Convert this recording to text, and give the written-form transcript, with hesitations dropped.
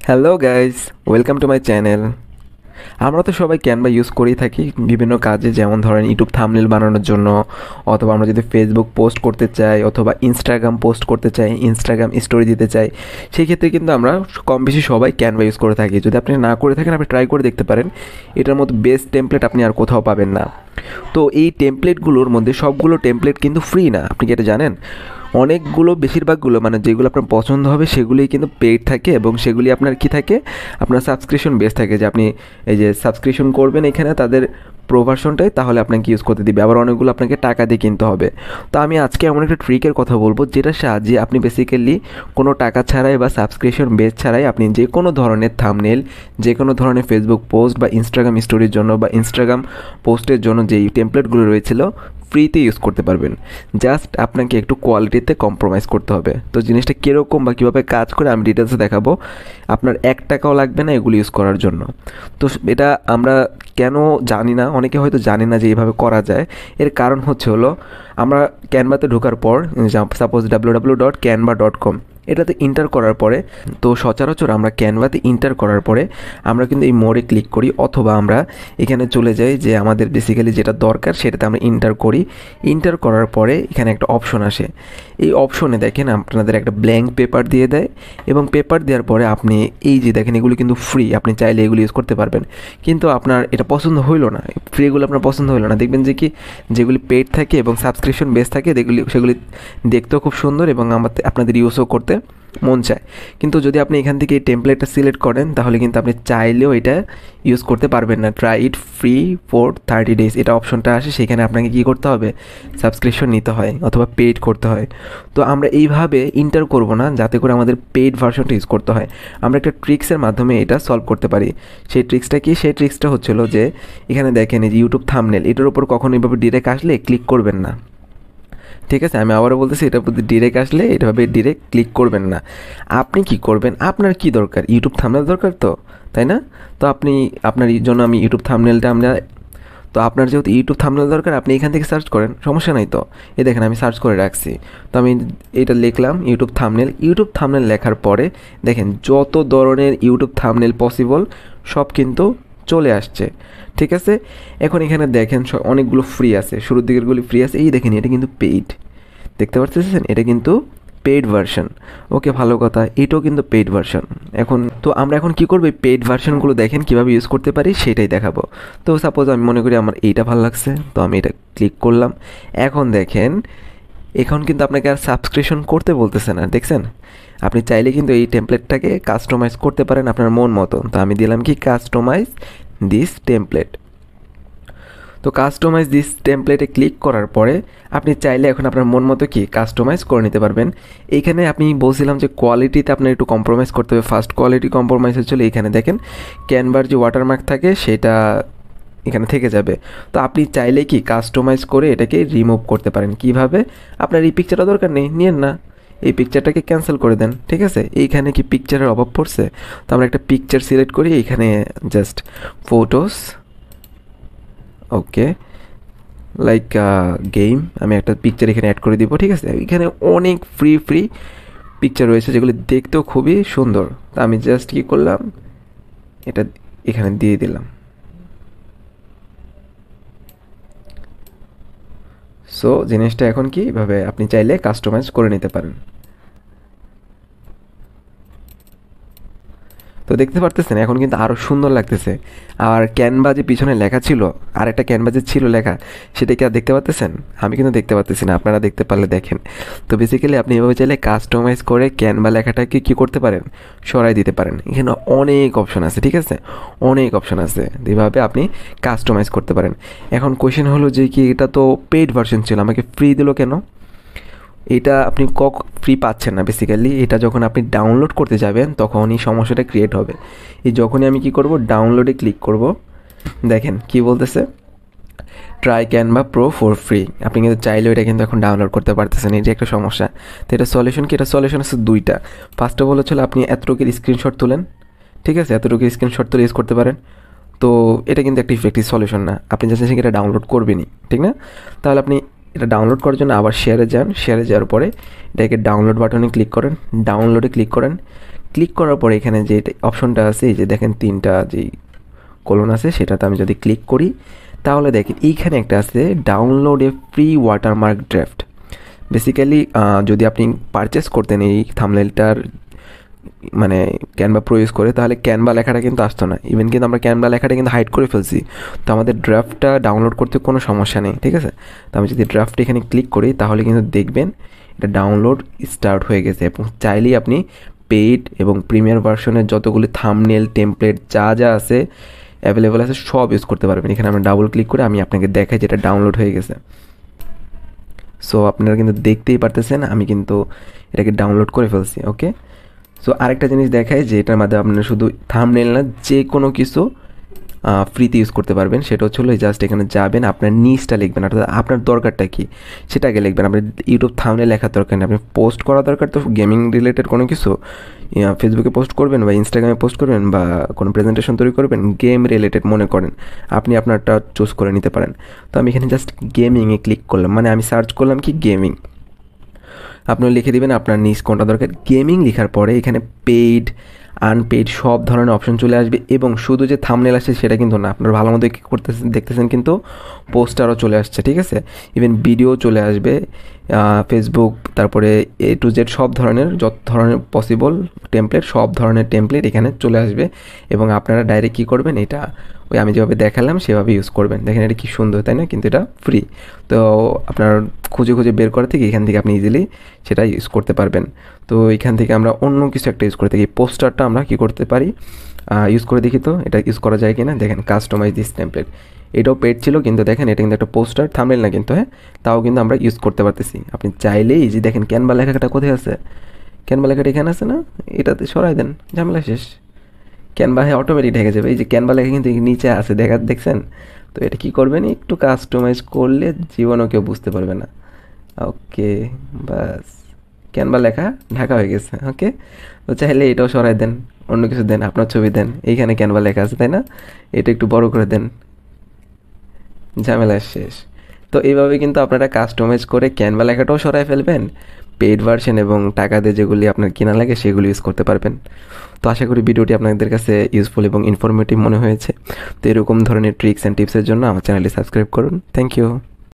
Hello guys, welcome to my channel. আমরা তো সবাই ক্যানভা ইউজ করেই থাকি বিভিন্ন কাজে, যেমন ধরেন ইউটিউব থাম্বনেল বানানোর জন্য, অথবা আমরা যদি ফেসবুক পোস্ট করতে চাই, অথবা ইনস্টাগ্রাম পোস্ট করতে চাই, ইনস্টাগ্রাম স্টোরি দিতে চাই, সেই ক্ষেত্রে কিন্তু আমরা কম বেশি সবাই ক্যানভা ইউজ করে থাকি। যদি আপনি না করে থাকেন, আপনি ট্রাই করে দেখতে পারেন। এটার মতো বেস্ট টেমপ্লেট আপনি আর কোথাও পাবেন না। তো এই টেমপ্লেটগুলোর মধ্যে সবগুলো টেমপ্লেট কিন্তু ফ্রি না, আপনি কি এটা জানেন? অনেকগুলো, বেশিরভাগগুলো মানে যেগুলো আপনার পছন্দ হবে সেগুলিই কিন্তু পেইড থাকে, এবং সেগুলি আপনার কি থাকে, আপনার সাবস্ক্রিপশন বেস থাকে, যে আপনি এই যে সাবস্ক্রিপশন করবেন এখানে তাদের প্রো ভার্সনটাই, তাহলে আপনাকে ইউজ করতে দিবে। আবার অনেকগুলো আপনাকে টাকা দিয়ে কিনতে হবে। তো আমি আজকে এমন একটা ট্রিকের কথা বলবো যেটার সাহায্যে আপনি বেসিক্যালি কোনো টাকা ছাড়াই বা সাবস্ক্রিপশন বেস ছাড়াই আপনি যে কোনো ধরনের থাম্বনেল, যে কোনো ধরনের ফেসবুক পোস্ট বা ইনস্টাগ্রাম স্টোরির জন্য বা ইনস্টাগ্রাম পোস্টের জন্য যেই টেমপ্লেটগুলো রয়েছিল ফ্রিতে ইউজ করতে পারবেন। জাস্ট আপনাকে একটু কোয়ালিটিতে কম্প্রোমাইজ করতে হবে। তো জিনিসটা কীরকম বা কীভাবে কাজ করে আমি ডিটেলসে দেখাবো। আপনার 1 টাকাও লাগবে না এগুলো ইউজ করার জন্য। তো এটা আমরা কেন জানি না, অনেকে হয়তো জানি না যে এইভাবে করা যায়। এর কারণ হলো আমরা ক্যানভাতে ঢোকার পর, সাপোজ www.canva.com এটাতে এন্টার করার পরে, তো সচরাচর আমরা ক্যানভাতে এন্টার করার পরে আমরা কিন্তু এই মোড়ে ক্লিক করি, অথবা আমরা এখানে চলে যাই যে আমাদের বেসিক্যালি যেটা দরকার সেটাতে আমরা এন্টার করি। এন্টার করার পরে এখানে একটা অপশন আসে। এই অপশনে দেখেন আপনাদের একটা ব্ল্যাঙ্ক পেপার দিয়ে দেয়, এবং পেপার দেওয়ার পরে আপনি এই যে দেখেন এগুলো কিন্তু ফ্রি, আপনি চাইলে এগুলো ইউজ করতে পারবেন। কিন্তু আপনার এটা পছন্দ হইলো না, ফ্রিগুলো আপনার পছন্দ হইলো না, দেখবেন যে কি যেগুলি পেড থাকে এবং সাবস্ক্রিপশন বেস থাকে সেগুলি দেখতেও খুব সুন্দর এবং আপনাদের ইউজও করতে মন চায়। কিন্তু যদি আপনি এখান থেকে এই টেমপ্লেটটা সিলেক্ট করেন, তাহলে কিন্তু আপনি চাইলেও এটা ইউজ করতে পারবেন না। Try it free for 30 days এটা অপশনটা আসে, সেখানে আপনাকে কী করতে হবে, সাবস্ক্রিপশন নিতে হয় অথবা পেইড করতে হয়। তো আমরা এইভাবে এন্টার করব না, যাতে করে আমাদের পেইড ভার্সনটা ইউজ করতে হয়। আমরা একটা ট্রিক্সের মাধ্যমে এটা সলভ করতে পারি। সেই ট্রিক্সটা কি? সেই ট্রিক্সটা হচ্ছিল যে এখানে দেখেন এই যে ইউটিউব থাম্বনেল, এটার উপর কখনো এইভাবে ডিরেক্ট আসলে ক্লিক করবেন না। ঠিক আছে, আমি আবারও বলতেছি, এটার প্রতি ডিরেক্ট আসলে এটাভাবে ডিরেক্ট ক্লিক করবেন না। আপনি কি করবেন, আপনার কি দরকার, ইউটিউব থাম্বনেল দরকার তো, তাই না? তো আপনি আপনার জন্য আমি ইউটিউব থাম্বনেলটা তো আপনার যেহেতু ইউটিউব থাম্বনেল দরকার, আপনি এখান থেকে সার্চ করেন, সমস্যা নাই। তো এই দেখেন আমি সার্চ করে রাখছি। তো আমি এটা লিখলাম ইউটিউব থাম্বনেল। ইউটিউব থাম্বনেল লেখার পরে দেখেন যত ধরনের ইউটিউব থাম্বনেল পসিবল সব কিন্তু চলে আসছে। ঠিক আছে, এখন এখানে দেখেন অনেকগুলো ফ্রি আছে, শুরুর দিকেরগুলি ফ্রি আছে। এই দেখেন এটা কিন্তু পেইড, দেখতে পাচ্ছেন, এটা কিন্তু পেইড ভার্সন। ওকে, ভালো কথা, এটাও কিন্তু পেইড ভার্সন। আমরা এখন কি করবো, এই পেইড ভার্সনগুলো দেখেন কীভাবে ইউজ করতে পারি সেটাই দেখাবো। তো সাপোজ আমি মনে করি আমার এইটা ভালো লাগছে, তো আমি এটা ক্লিক করলাম। এখন দেখেন এখন কিন্তু আপনাকে আর সাবস্ক্রিপশন করতে বলতেছে না, দেখছেন? আপনি চাইলে কিন্তু এই টেমপ্লেটটাকে কাস্টমাইজ করতে পারেন আপনার মন মতো। তো আমি দিলাম কি, কাস্টমাইজ দিস টেমপ্লেট। তো কাস্টমাইজ দিস টেমপ্লেটে ক্লিক করার পরে আপনি চাইলে এখন আপনার মন মতো কি কাস্টমাইজ করে নিতে পারবেন। এইখানে আপনি বলছিলাম যে কোয়ালিটিতে আপনার একটু কম্প্রোমাইজ করতে হবে। ফার্স্ট কোয়ালিটি কম্প্রোমাইজ হচ্ছিল এইখানে দেখেন ক্যানভার যে ওয়াটারমার্ক থাকে সেটা এখানে থেকে যাবে। তো আপনি চাইলে কি কাস্টমাইজ করে এটাকে রিমুভ করতে পারেন। কিভাবে? আপনার এই পিকচারটা দরকার নেই, নিয়েন না, এই পিকচারটাকে ক্যান্সেল করে দেন। ঠিক আছে, এইখানে কি পিকচারের অভাব পড়ছে? তো আমরা একটা পিকচার সিলেক্ট করি, এইখানে জাস্ট ফটোস, ওকে, লাইক গেম, আমি একটা পিকচার এখানে অ্যাড করে দিব। ঠিক আছে, এখানে অনেক ফ্রি পিকচার রয়েছে যেগুলি দেখতেও খুবই সুন্দর। তো আমি জাস্ট কী করলাম, এটা এখানে দিয়ে দিলাম। সো জিনিসটা এখন কি, এভাবে আপনি চাইলে কাস্টমাইজ করে নিতে পারেন। তো দেখতে পারতেছেন এখন কিন্তু আরও সুন্দর লাগতেছে। আর ক্যানভা যে পিছনে লেখা ছিল, আর একটা ক্যানভা যে ছিল লেখা, সেটা কি আর দেখতে পাচ্তেছেন? আমি কিন্তু দেখতে পাচ্তেছি না, আপনারা দেখতে পারলে দেখেন। তো বেসিক্যালি আপনি এভাবে চাইলে কাস্টমাইজ করে ক্যানভা লেখাটাকে কী করতে পারেন, সরাই দিতে পারেন। এখানে অনেক অপশন আছে, ঠিক আছে, অনেক অপশন আছে, এভাবে আপনি কাস্টমাইজ করতে পারেন। এখন কোয়েশ্চেন হলো যে কি, এটা তো পেইড ভার্সন ছিল, আমাকে ফ্রি দিল কেন? এটা আপনি ফ্রি পাচ্ছেন না। বেসিক্যালি এটা যখন আপনি ডাউনলোড করতে যাবেন তখনই সমস্যাটা ক্রিয়েট হবে। এই যখনই আমি কি করব, ডাউনলোডে ক্লিক করব, দেখেন কি বলতেছে, try Canva pro for free. আপনি কিন্তু চাইলেও এটা কিন্তু এখন ডাউনলোড করতে পারতেছেন, এই যে একটা সমস্যা। তো এটা সলিউশন কি? এটা সলিউশন আছে দুইটা। ফার্স্ট অফ অল হচ্ছে আপনি এতটুকুর স্ক্রিনশট তুলেন, ঠিক আছে, এতটুকু স্ক্রিনশট তুলে ইউজ করতে পারেন। তো এটা কিন্তু একটা ইফেক্টিভ সলিউশন না, আপনি জাস্ট এটা ডাউনলোড করবেনই, ঠিক না? তাহলে আপনি এটা ডাউনলোড করার জন্য আবার শেয়ারে যান, শেয়ারে যাওয়ার পরে এটাকে ডাউনলোড বাটনে ক্লিক করেন, ডাউনলোডে ক্লিক করেন। ক্লিক করার পরে এখানে যে অপশনটা আছে, এই যে দেখেন 3টা যেই কোলন আছে, সেটাতে আমি যদি ক্লিক করি তাহলে দেখেন এইখানে একটা আছে ডাউনলোড এ ফ্রি ওয়াটারমার্ক ড্রাফট। বেসিক্যালি যদি আপনি পারচেস করতেন এই থাম্বনেলটার মানে ক্যানভা প্রো ইউজ করে, তাহলে ক্যানভা লেখাটা কিন্তু আসতো না। ইভেন কিন্তু আমরা ক্যানভা লেখাটা কিন্তু হাইড করে ফেলছি, তো আমাদের ড্রাফটটা ডাউনলোড করতে কোনো সমস্যা নেই, ঠিক আছে। তো আমি যদি ড্রাফট এখানে ক্লিক করি তাহলে কিন্তু দেখবেন এটা ডাউনলোড স্টার্ট হয়ে গেছে, এবং চাইলেই আপনি পেইড এবং প্রিমিয়ার ভার্সনের যতগুলি থাম্বনেল টেমপ্লেট যা যা আছে অ্যাভেলেবেল আছে সব ইউজ করতে পারবেন। এখানে আমরা ডাবল ক্লিক করে আমি আপনাকে দেখাই যেটা ডাউনলোড হয়ে গেছে। সো আপনারা কিন্তু দেখতেই পারতেছেন আমি কিন্তু এটাকে ডাউনলোড করে ফেলছি। ওকে, সো আরেকটা জিনিস দেখায় যে এটার মাধ্যমে আপনারা শুধু থাম্বনেল না যে কোনো কিছু ফ্রিতে ইউজ করতে পারবেন। সেটা হচ্ছে হলো জাস্ট এখানে যাবেন, আপনার নিচটা লিখবেন, অর্থাৎ আপনার দরকারটা কী সেটাকে লিখবেন। আপনার ইউটিউব থাম্বনেল লেখার দরকার নেই, আপনি পোস্ট করা দরকার তো গেমিং রিলেটেড কোনো কিছু, ফেসবুকে পোস্ট করবেন বা ইনস্টাগ্রামে পোস্ট করবেন বা কোনো প্রেজেন্টেশন তৈরি করবেন গেম রিলেটেড মনে করেন, আপনি আপনারটা চুজ করে নিতে পারেন। তো আমি এখানে জাস্ট গেমিংয়ে ক্লিক করলাম, মানে আমি সার্চ করলাম কি গেমিং। আপনারা লিখে দিবেন আপনার নিজ কোনটা দরকার। গেমিং লেখার পরে এখানে পেইড আনপেইড সব ধরনের অপশন চলে আসবে, এবং শুধু যে থাম্বনেল আসছে সেটা কিন্তু না, আপনারা ভালো মতো কী করতেছেন দেখতেছেন কিন্তু পোস্টারও চলে আসছে, ঠিক আছে। ইভেন ভিডিও চলে আসবে, ফেসবুক, তারপরে A to Z সব ধরনের যত ধরনের পসিবল টেমপ্লেট, সব ধরনের টেমপ্লেট এখানে চলে আসবে, এবং আপনারা ডাইরেক্ট কী করবেন, এটা ওই আমি যেভাবে দেখালাম সেভাবে ইউজ করবেন। দেখেন এটা কি সুন্দর, তাই না? কিন্তু এটা ফ্রি, তো আপনার খুঁজে খুঁজে বের করা থেকে এখান থেকে আপনি ইজিলি সেটা ইউজ করতে পারবেন। তো এখান থেকে আমরা অন্য কিছু একটা ইউজ করে থাকি, পোস্টারটা আমরা কী করতে পারি ইউজ করে দেখি তো এটা ইউজ করা যায় কি না। দেখেন কাস্টমাইজ দিস টেমপ্লেট, এটাও পেড ছিল কিন্তু দেখেন এটা কিন্তু একটা পোস্টার থাম্বনেল না কিন্তু, হ্যাঁ, তাও কিন্তু আমরা ইউজ করতে পারতেছি। আপনি চাইলেই যে দেখেন ক্যানভা লেখাটা কোথায় আছে, ক্যানভা লেখাটা এখানে আছে না, এটাতে সরাই দেন, ঝামেলা শেষ। ক্যানভা হ্যাঁ অটোমেটিক ঢেকে যাবে, এই যে ক্যানভা লেখা কিন্তু নিচে আছে দেখছেন। তো এটা কী করবেন, একটু কাস্টমাইজ করলে জীবনও কেউ বুঝতে পারবে না। ওকে, বাস ক্যানভা লেখা ঢাকা হয়ে গেছে। ওকে, তো চাইলে এটাও সরাই দেন, অন্য কিছু দেন, আপনার ছবি দেন, এইখানে ক্যানভা লেখা আছে তাই না, এটা একটু বড় করে দেন, ঝামেলা শেষ। তো এইভাবে কিন্তু আপনারা কাস্টমাইজ করে ক্যানভা লেখাটাও সরাই ফেলবেন, পেইড ভার্সন এবং টাকা দিয়ে যেগুলি আপনার কেনা লাগে সেগুলি ইউজ করতে পারবেন। তো আশা করি ভিডিওটি আপনাদের কাছে ইউজফুল এবং ইনফরমেটিভ মনে হয়েছে। তো এরকম ধরনের ট্রিক্স অ্যান্ড টিপসের জন্য আমার চ্যানেলটি সাবস্ক্রাইব করুন। Thank you.